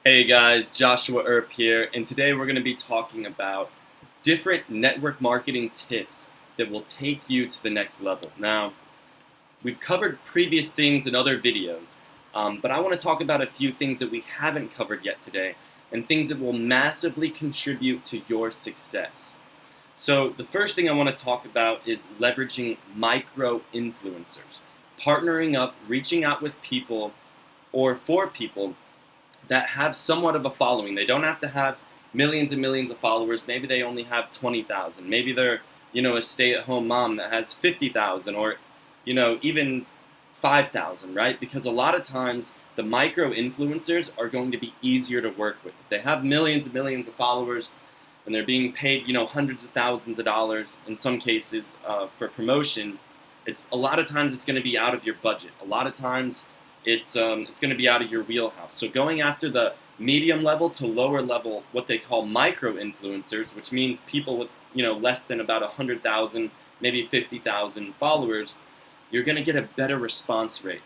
Hey guys, Joshua Earp here, and today we're going to be talking about different network marketing tips that will take you to the next level. Now, we've covered previous things in other videos, but I want to talk about a few things that we haven't covered yet today, and things that will massively contribute to your success. So the first thing I want to talk about is leveraging micro-influencers, partnering up, reaching out with people or for people that have somewhat of a following. They don't have to have millions and millions of followers. Maybe they only have 20,000. Maybe they're, a stay-at-home mom that has 50,000 or, even 5,000, right? Because a lot of times the micro-influencers are going to be easier to work with. If they have millions and millions of followers and they're being paid, hundreds of thousands of dollars in some cases for promotion, a lot of times it's going to be out of your budget. A lot of times it's going to be out of your wheelhouse. So going after the medium level to lower level, what they call micro influencers, which means people with less than about 100,000, maybe 50,000 followers, you're going to get a better response rate.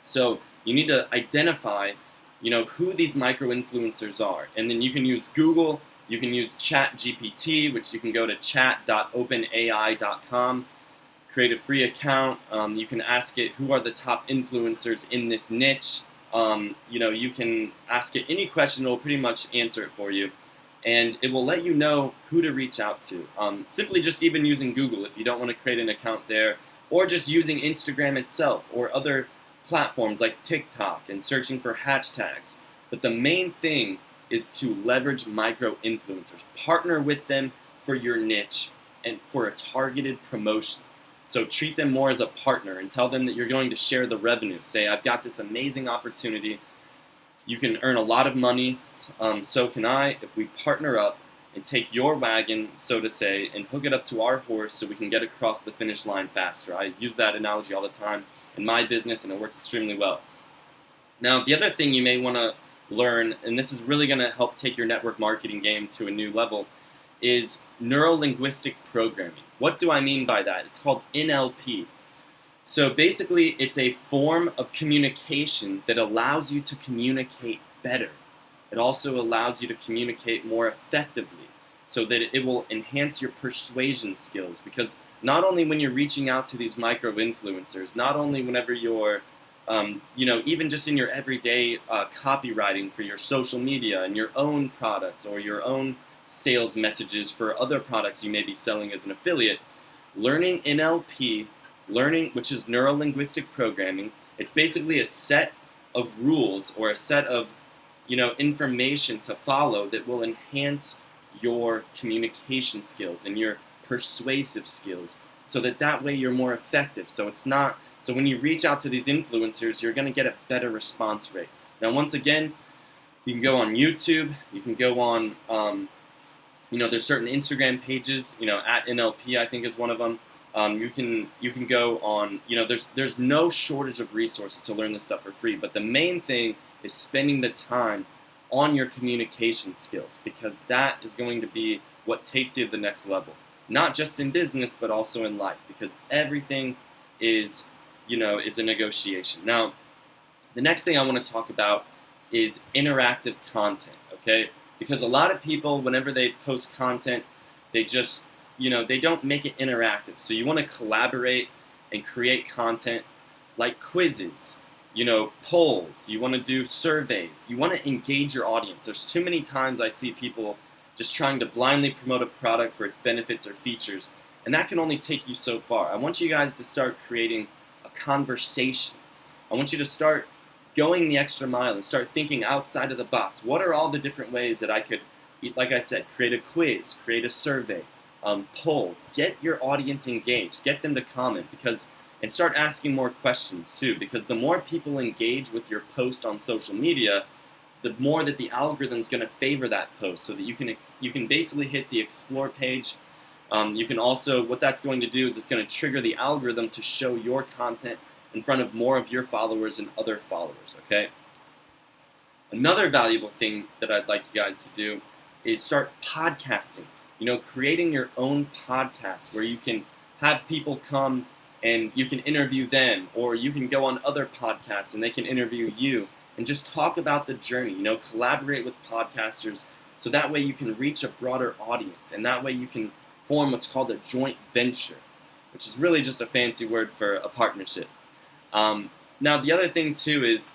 So you need to identify who these micro influencers are, and then you can use Google, you can use ChatGPT, which you can go to chat.openai.com. Create a free account. You can ask it who are the top influencers in this niche. You can ask it any question. It will pretty much answer it for you, and it will let you know who to reach out to. Simply just even using Google if you don't want to create an account there, or just using Instagram itself or other platforms like TikTok and searching for hashtags. But the main thing is to leverage micro influencers. Partner with them for your niche and for a targeted promotion. So treat them more as a partner and tell them that you're going to share the revenue. Say, I've got this amazing opportunity. You can earn a lot of money. So can I if we partner up and take your wagon, so to say, and hook it up to our horse so we can get across the finish line faster. I use that analogy all the time in my business, and it works extremely well. Now, the other thing you may want to learn, and this is really going to help take your network marketing game to a new level, is neuro-linguistic programming. What do I mean by that? It's called NLP. So basically, it's a form of communication that allows you to communicate better. It also allows you to communicate more effectively so that it will enhance your persuasion skills. Because not only when you're reaching out to these micro-influencers, not only whenever you're, even just in your everyday copywriting for your social media and your own products or your own sales messages for other products you may be selling as an affiliate, learning NLP, which is neuro-linguistic programming, it's basically a set of rules or a set of information to follow that will enhance your communication skills and your persuasive skills so that way you're more effective. So when you reach out to these influencers, you're going to get a better response rate. Now, once again, you can go on YouTube, you can go on there's certain Instagram pages, at NLP I think is one of them. You can go on, there's no shortage of resources to learn this stuff for free, but the main thing is spending the time on your communication skills, because that is going to be what takes you to the next level. Not just in business, but also in life, because everything is a negotiation. Now, the next thing I want to talk about is interactive content, okay? Because a lot of people, whenever they post content, they just, they don't make it interactive. So you want to collaborate and create content like quizzes, polls. You want to do surveys. You want to engage your audience. There's too many times I see people just trying to blindly promote a product for its benefits or features, and that can only take you so far. I want you guys to start creating a conversation. I want you to start going the extra mile and start thinking outside of the box. What are all the different ways that I could, like I said, create a quiz, create a survey, polls, get your audience engaged, get them to comment, and start asking more questions too, because the more people engage with your post on social media, the more that the algorithm's going to favor that post, so that you can basically hit the explore page. You can also, what that's going to do is it's going to trigger the algorithm to show your content in front of more of your followers and other followers, okay? Another valuable thing that I'd like you guys to do is start podcasting. Creating your own podcast where you can have people come and you can interview them, or you can go on other podcasts and they can interview you. and just talk about the journey. Collaborate with podcasters so that way you can reach a broader audience, and that way you can form what's called a joint venture, which is really just a fancy word for a partnership. Now, the other thing too is,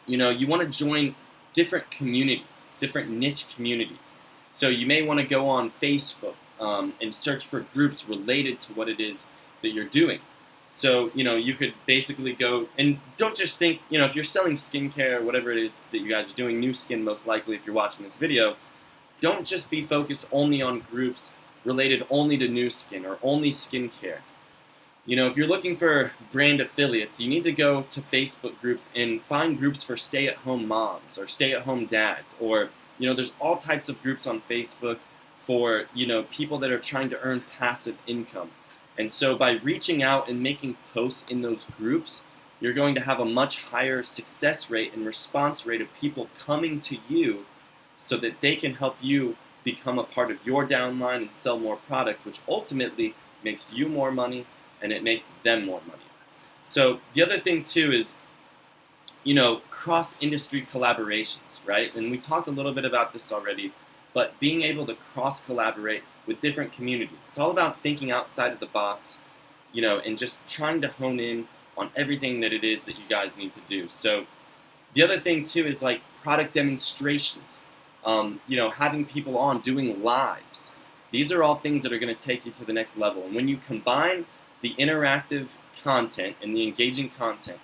you want to join different communities, different niche communities. So you may want to go on Facebook and search for groups related to what it is that you're doing. So, you could basically go, and don't just think, if you're selling skincare or whatever it is that you guys are doing, Nu Skin most likely if you're watching this video, don't just be focused only on groups related only to Nu Skin or only skincare. If you're looking for brand affiliates, you need to go to Facebook groups and find groups for stay-at-home moms or stay-at-home dads, or, there's all types of groups on Facebook for, people that are trying to earn passive income. And so by reaching out and making posts in those groups, you're going to have a much higher success rate and response rate of people coming to you so that they can help you become a part of your downline and sell more products, which ultimately makes you more money and it makes them more money. So the other thing too is, cross-industry collaborations, right? And we talked a little bit about this already, but being able to cross-collaborate with different communities. It's all about thinking outside of the box, and just trying to hone in on everything that it is that you guys need to do. So the other thing too is like product demonstrations, having people on doing lives. These are all things that are going to take you to the next level. And when you combine the interactive content and the engaging content,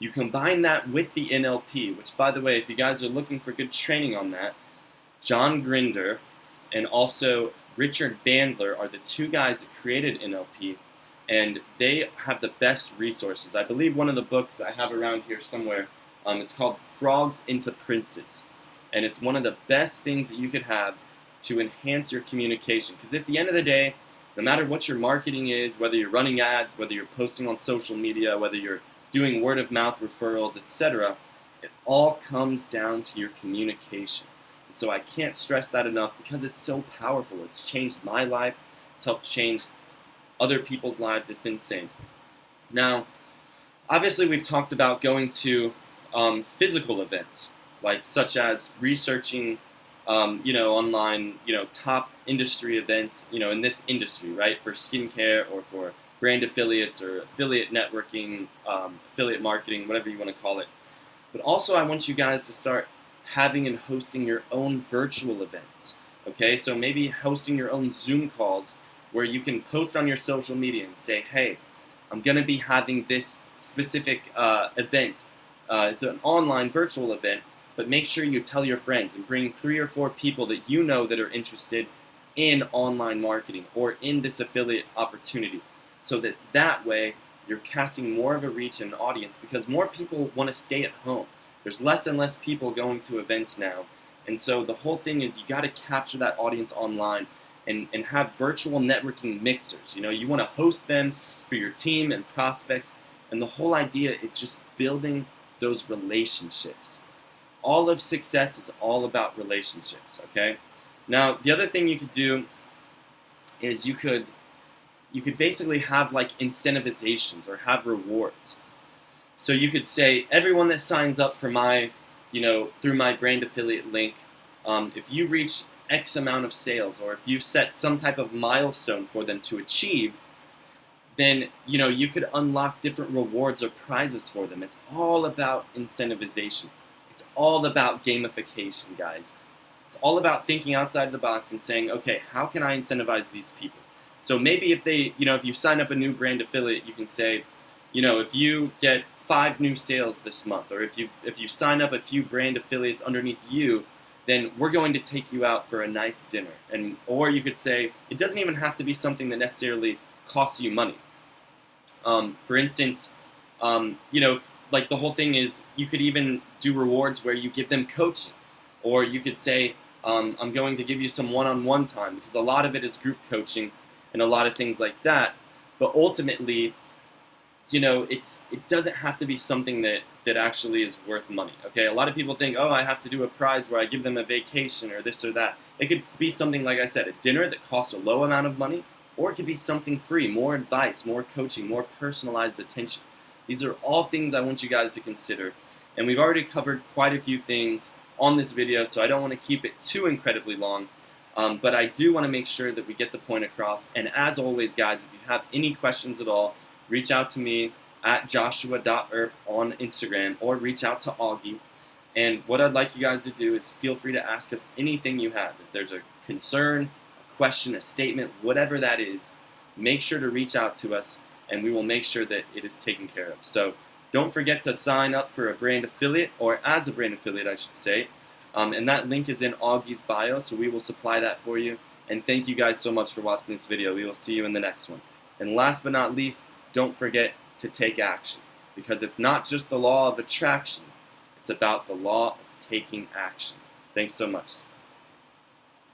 you combine that with the NLP, which, by the way, if you guys are looking for good training on that, John Grinder and also Richard Bandler are the two guys that created NLP, and they have the best resources. I believe one of the books I have around here somewhere, it's called Frogs into Princes, and it's one of the best things that you could have to enhance your communication, because at the end of the day, no matter what your marketing is, whether you're running ads, whether you're posting on social media, whether you're doing word-of-mouth referrals, etc., it all comes down to your communication. And so I can't stress that enough because it's so powerful. It's changed my life. It's helped change other people's lives. It's insane. Now, obviously we've talked about going to physical events, like such as researching online, top industry events, in this industry, right, for skincare or for brand affiliates or affiliate networking, affiliate marketing, whatever you want to call it. But also I want you guys to start having and hosting your own virtual events, okay? So maybe hosting your own Zoom calls where you can post on your social media and say, hey, I'm going to be having this specific event. It's an online virtual event, but make sure you tell your friends and bring 3 or 4 people that you know that are interested in online marketing or in this affiliate opportunity, so that way you're casting more of a reach and an audience, because more people want to stay at home. There's less and less people going to events now, and so the whole thing is you got to capture that audience online and have virtual networking mixers. You want to host them for your team and prospects, and the whole idea is just building those relationships. All of success is all about relationships, okay? Now, the other thing you could do is you could basically have like incentivizations or have rewards. So you could say, everyone that signs up for my, through my brand affiliate link, if you reach X amount of sales, or if you set some type of milestone for them to achieve, then, you could unlock different rewards or prizes for them. It's all about incentivization. It's all about gamification, guys. It's all about thinking outside the box and saying, okay, how can I incentivize these people? So maybe if they, if you sign up a new brand affiliate, you can say, if you get 5 new sales this month, or if you sign up a few brand affiliates underneath you, then we're going to take you out for a nice dinner. Or you could say, it doesn't even have to be something that necessarily costs you money. For instance, like the whole thing is, you could even do rewards where you give them coaching, or you could say, I'm going to give you some one-on-one time, because a lot of it is group coaching and a lot of things like that. But ultimately, it doesn't have to be something that actually is worth money. Okay, a lot of people think, oh, I have to do a prize where I give them a vacation or this or that. It could be something, like I said, a dinner that costs a low amount of money, or it could be something free, more advice, more coaching, more personalized attention. These are all things I want you guys to consider. And we've already covered quite a few things on this video, so I don't want to keep it too incredibly long. But I do want to make sure that we get the point across. And as always, guys, if you have any questions at all, reach out to me at joshua.earp on Instagram, or reach out to Augie. And what I'd like you guys to do is feel free to ask us anything you have. If there's a concern, a question, a statement, whatever that is, make sure to reach out to us, and we will make sure that it is taken care of. So don't forget to sign up for a brand affiliate, or as a brand affiliate, I should say. And that link is in Augie's bio, so we will supply that for you. And thank you guys so much for watching this video. We will see you in the next one. And last but not least, don't forget to take action, because it's not just the law of attraction, it's about the law of taking action. Thanks so much.